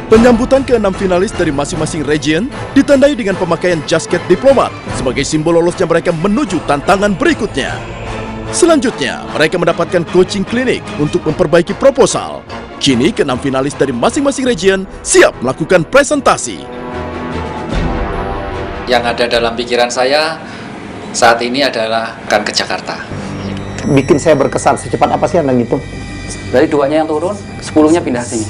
Penyambutan ke-6 finalis dari masing-masing region ditandai dengan pemakaian jasket diplomat sebagai simbol lolosnya mereka menuju tantangan berikutnya. Selanjutnya, mereka mendapatkan coaching klinik untuk memperbaiki proposal. Kini ke-6 finalis dari masing-masing region siap melakukan presentasi. Yang ada dalam pikiran saya saat ini adalah akan ke Jakarta. Bikin saya berkesan secepat apa sih Anda ngitung? Dari 2-nya yang turun, 10-nya pindah sini.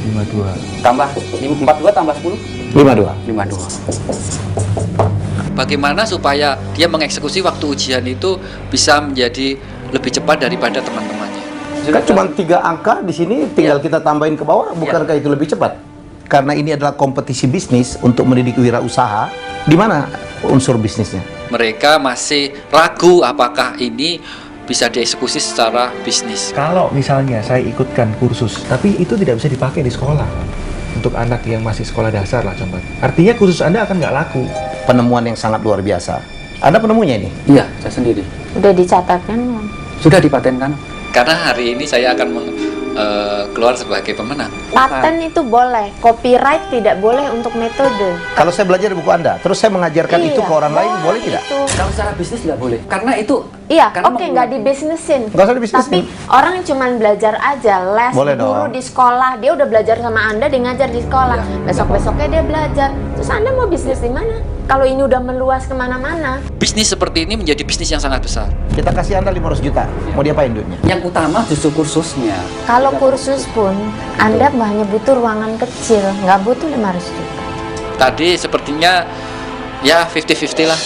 52. Tambah 42 tambah 10? 52. 52. Bagaimana supaya dia mengeksekusi waktu ujian itu bisa menjadi lebih cepat daripada teman-temannya. Kan cuma 3 angka di sini, tinggal kita tambahin ke bawah, bukankah itu lebih cepat? Karena ini adalah kompetisi bisnis untuk mendidik wirausaha, di mana unsur bisnisnya? Mereka masih ragu apakah ini bisa dieksekusi secara bisnis. Kalau misalnya saya ikutkan kursus, tapi itu tidak bisa dipakai di sekolah. Untuk anak yang masih sekolah dasar lah contohnya. Artinya kursus Anda akan nggak laku. Penemuan yang sangat luar biasa. Anda penemunya ini? Iya, saya sendiri. Udah dicatatkan belum? Sudah dipatenkan. Karena hari ini saya akan keluar sebagai pemenang. Paten itu boleh, copyright tidak boleh untuk metode. Kalau saya belajar di buku Anda, terus saya mengajarkan itu ke orang lain, boleh tidak? Itu. Kalau secara bisnis nggak boleh. Karena itu... Iya, karena oke, nggak dibisnisin. Nggak usah dibisnisin. Tapi orang yang cuma belajar aja, les, Boleh guru dong. di sekolah, dia udah belajar sama Anda, dia ngajar di sekolah. Besok-besoknya dia belajar. Terus Anda mau bisnis di mana? Kalau ini udah meluas kemana-mana. Bisnis seperti ini menjadi bisnis yang sangat besar. Kita kasih Anda 500 juta, mau diapain duitnya? Yang utama justru kursusnya. Kalau kursus pun, Anda hanya butuh ruangan kecil, nggak butuh 500 juta. Tadi sepertinya ya 50-50 lah.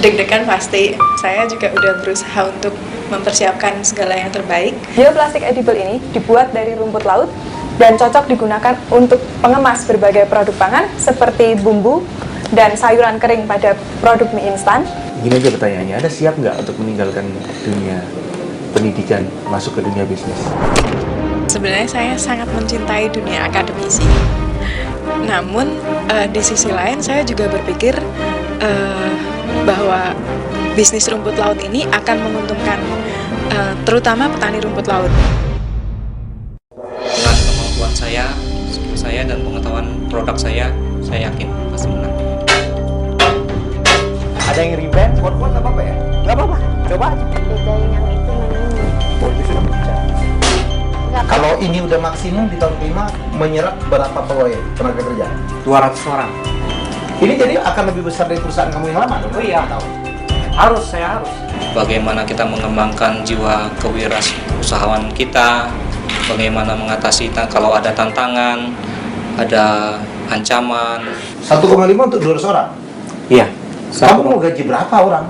Deg-degan pasti. Saya juga udah berusaha untuk mempersiapkan segala yang terbaik. Bioplastik edible ini dibuat dari rumput laut dan cocok digunakan untuk pengemas berbagai produk pangan seperti bumbu dan sayuran kering pada produk mie instan. Gini aja pertanyaannya, Anda siap nggak untuk meninggalkan dunia pendidikan, masuk ke dunia bisnis? Sebenarnya saya sangat mencintai dunia akademisi. Namun di sisi lain saya juga berpikir bahwa bisnis rumput laut ini akan menguntungkan terutama petani rumput laut. Dengan kemampuan saya, skill saya dan pengetahuan produk saya yakin pasti menang. Ada yang revenge, kuat-kuat nggak apa-apa ya? Nggak apa-apa, coba aja. Bedain yang itu mana ini? Oh, itu sudah berbicara. Nggak Kalau ini udah maksimum di tahun kelima, menyerap berapa pegawai tenaga kerja? 200 orang. Ini jadi akan lebih besar dari perusahaan kamu yang lama dong? Oh iya. Tahu. Saya harus. Bagaimana kita mengembangkan jiwa kewirausahaan kita, bagaimana mengatasi kalau ada tantangan, ada ancaman. 1,5 untuk 200 orang? Iya. Kamu mau gaji berapa orang?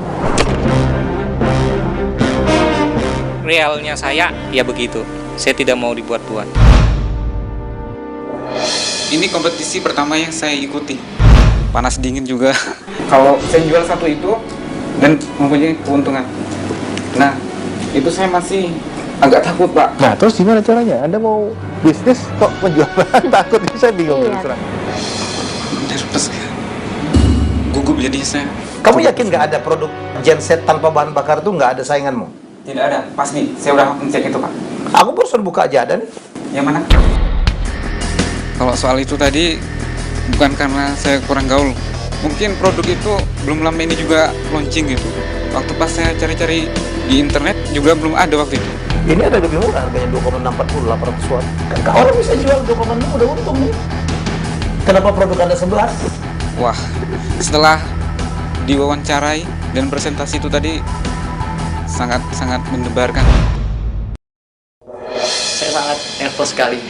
Realnya saya ya begitu. Saya tidak mau dibuat-buat. Ini kompetisi pertama yang saya ikuti. Panas dingin juga. Kalau saya jual satu itu dan mempunyai keuntungan. Nah, itu saya masih agak takut, Pak. Nah, terus gimana caranya? Anda mau bisnis kok menjual takut? Itu saya bingung. Iya. terus terang. Nervous. Gugup jadi saya. Kamu yakin nggak ada produk genset tanpa bahan bakar itu nggak ada sainganmu? Tidak ada, pasti. Saya udah mencek itu, Pak. Aku barusan buka aja ada nih. Yang mana? Kalau soal itu tadi, bukan karena saya kurang gaul. Mungkin produk itu belum lama ini juga launching gitu. Waktu pas saya cari-cari di internet juga belum ada waktu itu. Ini ada lebih murah, harganya 2,640, 800 watt. Orang bisa jual 2,6 udah untung nih. Kenapa produk Anda 11? Wah, setelah diwawancarai dan presentasi itu tadi sangat mendebarkan. Saya sangat nervous sekali.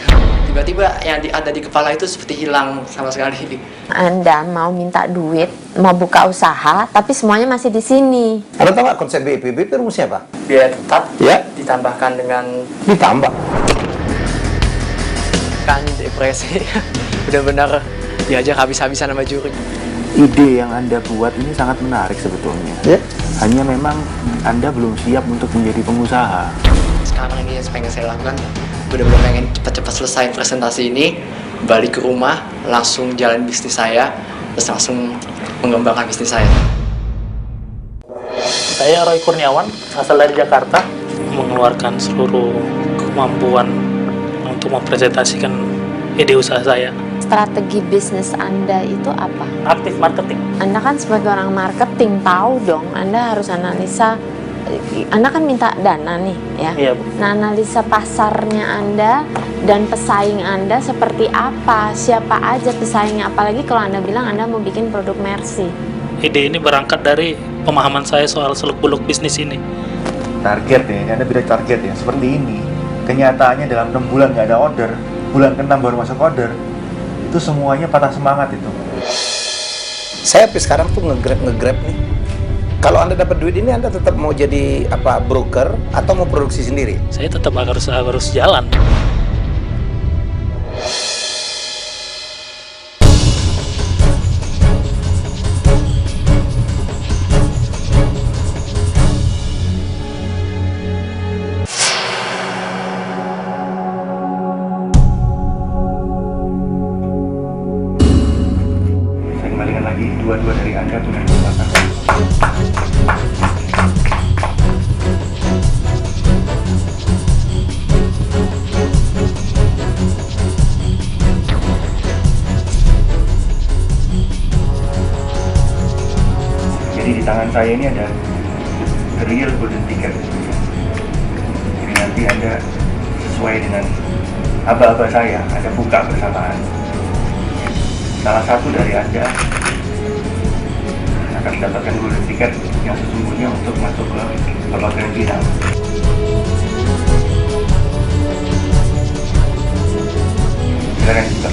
Tiba-tiba yang ada di kepala itu seperti hilang sama sekali. Anda mau minta duit, mau buka usaha, tapi semuanya masih di sini. Anda tahu nggak konsep BIP? BIP rumusnya apa? Biaya tetap Ya, ditambahkan dengan ditambah. kan depresi. Benar-benar diajak habis-habisan sama juri. Ide yang Anda buat ini sangat menarik sebetulnya. Ya. Hanya memang Anda belum siap untuk menjadi pengusaha. Sekarang ini yang pengen saya lakukan, benar-benar pengen cepat-cepat selesai presentasi ini, balik ke rumah, langsung jalan bisnis saya, terus langsung mengembangkan bisnis saya. Saya Roy Kurniawan, asal dari Jakarta, mengeluarkan seluruh kemampuan untuk mempresentasikan ide usaha saya. Strategi bisnis Anda itu apa? Aktif marketing. Anda kan sebagai orang marketing tahu dong, Anda harus analisa. Anda kan minta dana nih ya. Iya, Bu. Nah, analisa pasarnya Anda dan pesaing Anda seperti apa, siapa aja pesaingnya, apalagi kalau Anda bilang Anda mau bikin produk Mercy. Ide ini berangkat dari pemahaman saya soal seluk-beluk bisnis ini. Target ya, Anda bilang target ya, seperti ini. Kenyataannya dalam 6 bulan nggak ada order, bulan ke-6 baru masuk order, itu semuanya patah semangat itu. Saya sampai sekarang tuh nge-grab nih. Kalau Anda dapat duit ini, Anda tetap mau jadi apa, broker atau mau produksi sendiri? Saya tetap harus jalan. Saya kembalikan lagi dua-dua dari Anda dengan kesempatan. Jadi di tangan saya ini ada real golden ticket. Jadi nanti Anda sesuai dengan aba-aba saya, Anda buka bersamaan. Salah satu dari Anda akan mendapatkan golden ticket yang sesungguhnya untuk masuk ke babak grand final. Silakan buka.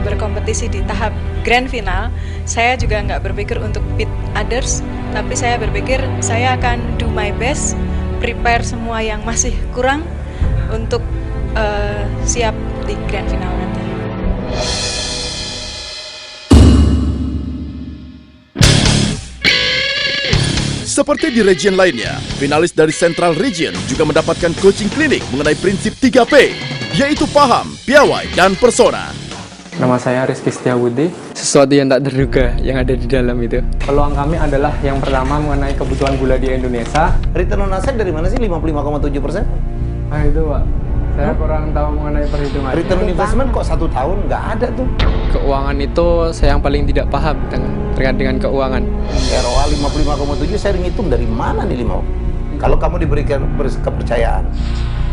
Berkompetisi di tahap grand final, saya juga nggak berpikir untuk beat others, tapi saya berpikir saya akan do my best, prepare semua yang masih kurang untuk siap di grand final nanti. Seperti di region lainnya, finalis dari Central Region juga mendapatkan coaching klinik mengenai prinsip 3P, yaitu paham, piawai, dan persona. Nama saya Rizky Setiawudi. Sesuatu yang tak terduga yang ada di dalam itu. Peluang kami adalah yang pertama mengenai kebutuhan gula di Indonesia. Return on asset dari mana sih 55,7%? Nah itu Pak, saya kurang tahu mengenai perhitungan. Return on investment kok 1 tahun nggak ada tuh. Keuangan itu saya yang paling tidak paham terkait dengan keuangan. ROA 55,7 saya ngitung dari mana nih 5? Kalau kamu diberikan kepercayaan,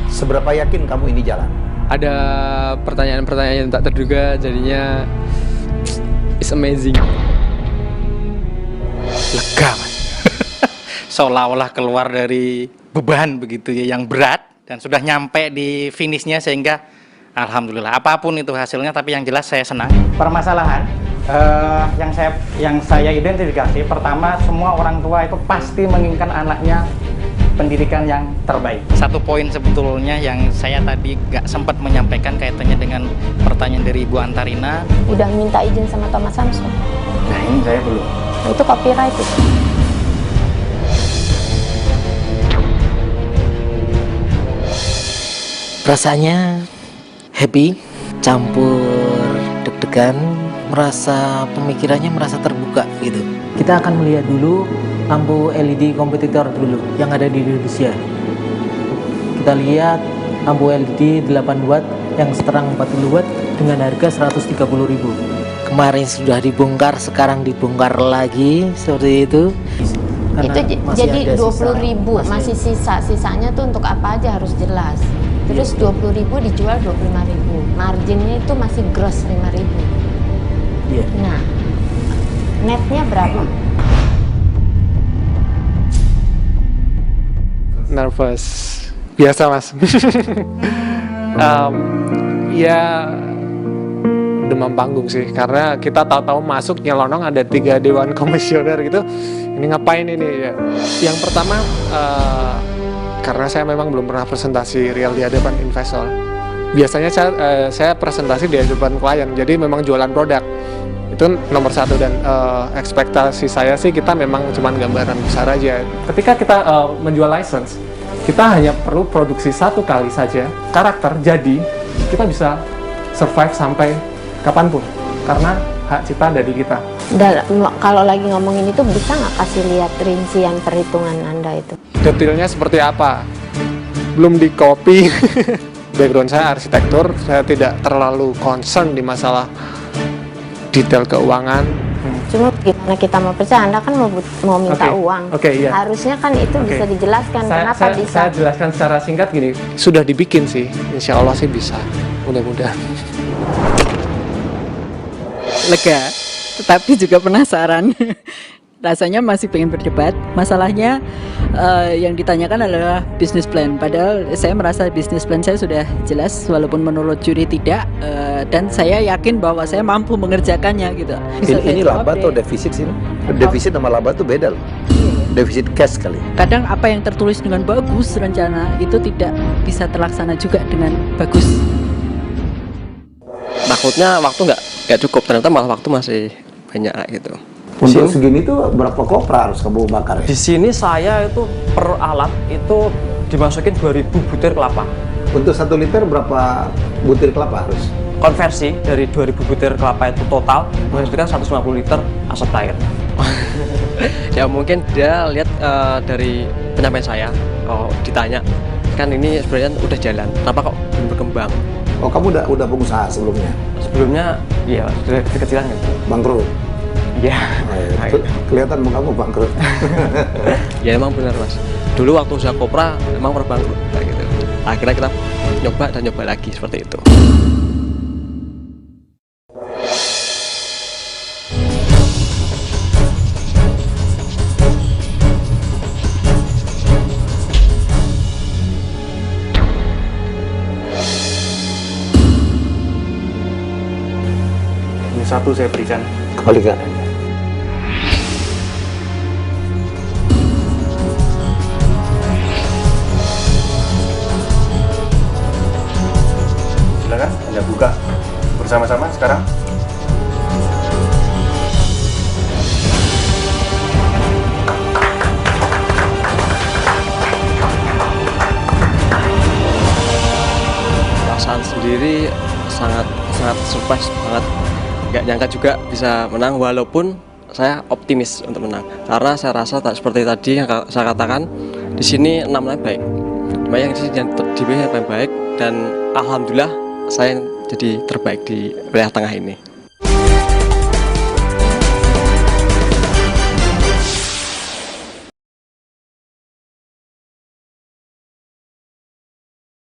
seberapa yakin kamu ini jalan? Ada pertanyaan-pertanyaan yang tak terduga, jadinya it's amazing. Lega Mas. Seolah-olah keluar dari beban begitu ya, yang berat, dan sudah nyampe di finishnya, sehingga alhamdulillah apapun itu hasilnya, tapi yang jelas saya senang. Permasalahan yang saya identifikasi, pertama semua orang tua itu pasti menginginkan anaknya pendidikan yang terbaik. Satu poin sebetulnya yang saya tadi gak sempat menyampaikan kaitannya dengan pertanyaan dari Ibu Antarina. Udah minta izin sama Thomas Samson? Nah ini saya belum. Itu copyright itu. Rasanya happy, campur deg-degan, merasa pemikirannya merasa terbuka gitu. Kita akan melihat dulu lampu LED kompetitor dulu yang ada di Indonesia. Kita lihat lampu LED 8 watt yang seterang 40 watt dengan harga 130.000. Kemarin sudah dibongkar, sekarang dibongkar lagi seperti itu. Karena itu jadi 20.000 masih sisanya tuh untuk apa aja harus jelas. Terus 20.000 dijual 25.000. Marginnya itu masih gross 5.000. Iya. Nah, netnya berapa? Nervous, biasa Mas. Ya demam panggung sih, karena kita tahu-tahu masuk nyelonong ada 3 dewan komisioner gitu. Ini ngapain ini ya? Yang pertama karena saya memang belum pernah presentasi real di hadapan investor. Biasanya saya presentasi di hadapan klien, jadi memang jualan produk. Itu nomor 1, dan ekspektasi saya sih kita memang cuma gambaran besar aja. Ketika kita menjual license, kita hanya perlu produksi 1 kali saja karakter, jadi kita bisa survive sampai kapanpun karena hak cipta ada di kita. Kalau lagi ngomongin itu bisa nggak kasih lihat rincian perhitungan Anda itu? Detailnya seperti apa? Belum di copy. Background saya arsitektur, saya tidak terlalu concern di masalah detail keuangan. Cuma gimana kita mau percaya, Anda kan mau minta uang. Iya. Harusnya kan itu bisa dijelaskan kenapa bisa. Saya jelaskan secara singkat gini. Sudah dibikin sih, insya Allah sih bisa. Mudah-mudahan. Lega, tetapi juga penasaran. Rasanya masih pengen berdebat. Masalahnya yang ditanyakan adalah business plan. Padahal saya merasa business plan saya sudah jelas, walaupun menurut juri tidak. Dan saya yakin bahwa saya mampu mengerjakannya gitu. Ini laba atau defisit sini? Defisit sama laba itu beda loh. Defisit cash kali. Kadang apa yang tertulis dengan bagus rencana itu tidak bisa terlaksana juga dengan bagus. Takutnya waktu nggak cukup, ternyata malah waktu masih banyak gitu. Untuk segini tuh berapa kopra harus kamu bakar? Di sini saya itu per alat itu dimasukin 2000 butir kelapa. Untuk 1 liter berapa butir kelapa harus? Konversi dari 2000 butir kelapa itu total menghasilkan 150 liter asap cair. Ya mungkin dia lihat dari penyampaian saya, kalau ditanya kan ini sebenarnya udah jalan, kenapa kok belum berkembang? Oh, kamu udah pengusaha sebelumnya? Sebelumnya iya sudah kecil-kecilan gitu. Bangkrut? Iya. Kelihatan kamu bangkrut. Ya emang benar mas. Dulu waktu usaha kopra emang pernah bangkrut kayak gitu. Akhirnya kita nyoba dan nyoba lagi seperti itu. Ini satu saya berikan. Kembalikan. Silakan Anda buka bersama-sama sekarang. Perasaan sendiri sangat surprise banget. Nggak nyangka juga bisa menang, walaupun saya optimis untuk menang karena saya rasa seperti tadi yang saya katakan, di sini 6 baik, banyak yang dipilih yang paling baik, dan alhamdulillah saya jadi terbaik di wilayah tengah ini.